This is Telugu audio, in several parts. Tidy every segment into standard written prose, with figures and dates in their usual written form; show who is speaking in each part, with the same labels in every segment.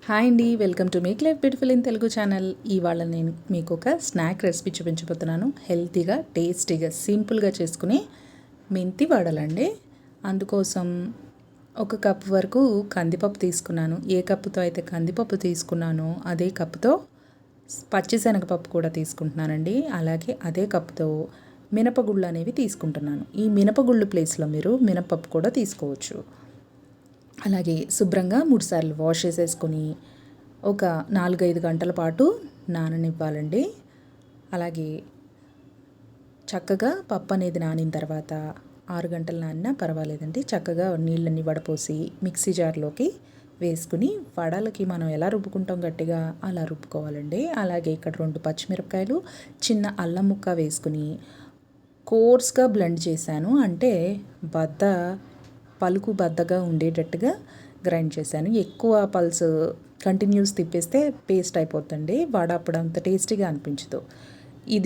Speaker 1: హాయ్ అండి, welcome to make life beautiful in Telugu channel. ఇవాళ నేను మీకు ఒక స్నాక్ రెసిపీ చూపించబోతున్నాను. హెల్తీగా, టేస్టీగా, సింపుల్గా చేసుకుని మెంతి వడలండి. అందుకోసం ఒక కప్ వరకు కందిపప్పు తీసుకున్నాను. ఏ కప్పుతో అయితే కందిపప్పు తీసుకున్నానో అదే కప్పుతో పచ్చిశనగపప్పు కూడా తీసుకుంటున్నానండి. అలాగే అదే కప్పుతో మినపగుళ్ళు అనేవి తీసుకుంటున్నాను. ఈ మినపగుళ్ళు ప్లేస్లో మీరు మినపప్పు కూడా తీసుకోవచ్చు. అలాగే శుభ్రంగా 3 సార్లు వాష్ చేసేసుకొని ఒక 4-5 గంటల పాటు నాననివ్వాలండి. అలాగే చక్కగా పప్పు అనేది నానిన తర్వాత 6 గంటలు నానినా పర్వాలేదండి. చక్కగా నీళ్ళని వడపోసి మిక్సీ జార్లోకి వేసుకుని వడలకి మనం ఎలా రుబ్బుకుంటాం గట్టిగా అలా రుబ్బుకోవాలండి. అలాగే ఇక్కడ 2 పచ్చిమిరపకాయలు, చిన్న అల్లం ముక్క వేసుకుని కోర్స్గా బ్లెండ్ చేశాను. అంటే పలుకు బద్దగా ఉండేటట్టుగా గ్రైండ్ చేశాను. ఎక్కువ పల్స్ కంటిన్యూస్ తిప్పేస్తే పేస్ట్ అయిపోతుంది. వడ అప్పుడు అంత టేస్టీగా అనిపించదు.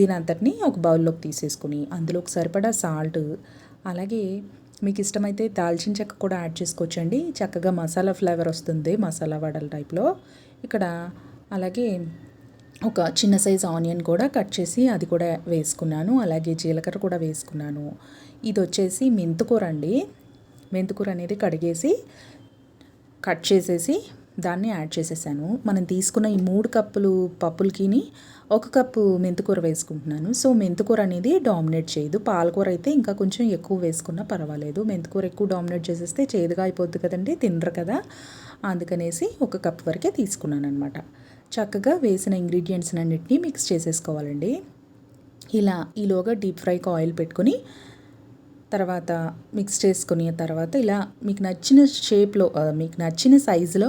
Speaker 1: దీనంతటిని ఒక బౌల్లోకి తీసేసుకుని అందులోకి సరిపడా సాల్ట్, అలాగే మీకు ఇష్టమైతే దాల్చిన చెక్క కూడా యాడ్ చేసుకోవచ్చండి. చక్కగా మసాలా ఫ్లేవర్ వస్తుంది మసాలా వడల టైప్లో. ఇక్కడ అలాగే ఒక చిన్న సైజ్ ఆనియన్ కూడా కట్ చేసి అది కూడా వేసుకున్నాను. అలాగే జీలకర్ర కూడా వేసుకున్నాను. ఇది వచ్చేసి మెంతికూర అండి. మెంతికూర అనేది కడిగేసి కట్ చేసేసి దాన్ని యాడ్ చేసేసాను. మనం తీసుకున్న ఈ 3 కప్పులు పప్పులకిని 1 కప్పు మెంతికూర వేసుకుంటున్నాను. సో మెంతికూర అనేది డామినేట్ చేయదు. పాలకూర అయితే ఇంకా కొంచెం ఎక్కువ వేసుకున్నా పర్వాలేదు. మెంతికూర ఎక్కువ డామినేట్ చేసేస్తే చేదుగా అయిపోద్ది కదండి, తినరు కదా. అందుకనేసి 1 కప్ వరకే తీసుకున్నాను అనమాట. చక్కగా వేసిన ఇంగ్రీడియంట్స్ అన్నిటినీ మిక్స్ చేసేసుకోవాలండి. ఈలోగా డీప్ ఫ్రైకి ఆయిల్ పెట్టుకొని తర్వాత మిక్స్ చేసుకుని తర్వాత ఇలా మీకు నచ్చిన షేప్లో, మీకు నచ్చిన సైజులో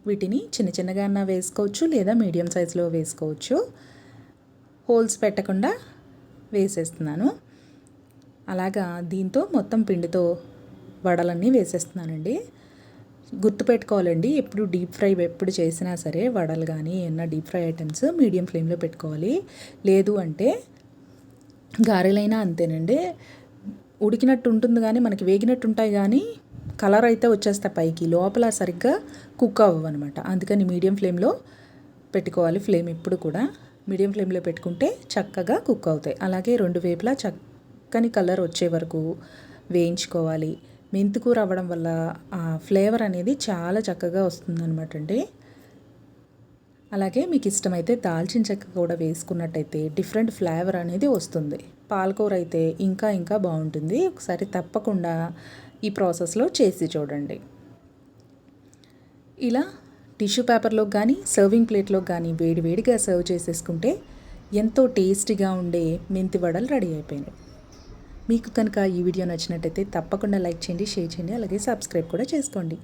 Speaker 1: వీటిని చిన్న చిన్నగా అన్నా వేసుకోవచ్చు, లేదా మీడియం సైజులో వేసుకోవచ్చు. హోల్స్ పెట్టకుండా వేసేస్తున్నాను. అలాగా దీంతో మొత్తం పిండితో వడలన్నీ వేసేస్తున్నానండి. గుర్తుపెట్టుకోవాలండి, ఎప్పుడు డీప్ ఫ్రై ఎప్పుడు చేసినా సరే వడలు కానీ ఏమన్నా డీప్ ఫ్రై ఐటమ్స్ మీడియం ఫ్లేమ్లో పెట్టుకోవాలి. లేదు అంటే గారెలైనా అంతేనండి, ఉడికినట్టు ఉంటుంది కానీ మనకి వేగినట్టు ఉంటాయి కానీ కలర్ అయితే వచ్చేస్తాయి పైకి, లోపల సరిగ్గా కుక్ అవ్వవు అనమాట. అందుకని మీడియం ఫ్లేమ్లో పెట్టుకోవాలి. ఫ్లేమ్ ఎప్పుడు కూడా మీడియం ఫ్లేమ్లో పెట్టుకుంటే చక్కగా కుక్ అవుతాయి. అలాగే 2 వైపులా చక్కని కలర్ వచ్చే వరకు వేయించుకోవాలి. మెంతికూర అవ్వడం వల్ల ఆ ఫ్లేవర్ అనేది చాలా చక్కగా వస్తుందన్నమాట అండి. అలాగే మీకు ఇష్టమైతే దాల్చిన చెక్క కూడా వేసుకున్నట్టయితే డిఫరెంట్ ఫ్లేవర్ అనేది వస్తుంది. పాలకూర అయితే ఇంకా ఇంకా బాగుంటుంది. ఒకసారి తప్పకుండా ఈ ప్రాసెస్లో చేసి చూడండి. ఇలా టిష్యూ పేపర్లో కానీ సర్వింగ్ ప్లేట్లో కానీ వేడివేడిగా సర్వ్ చేసేసుకుంటే ఎంతో టేస్టీగా ఉండే మెంతి వడలు రెడీ అయిపోయినాయి. మీకు కనుక ఈ వీడియో నచ్చినట్టయితే తప్పకుండా లైక్ చేయండి, షేర్ చేయండి, అలాగే సబ్స్క్రైబ్ కూడా చేసుకోండి.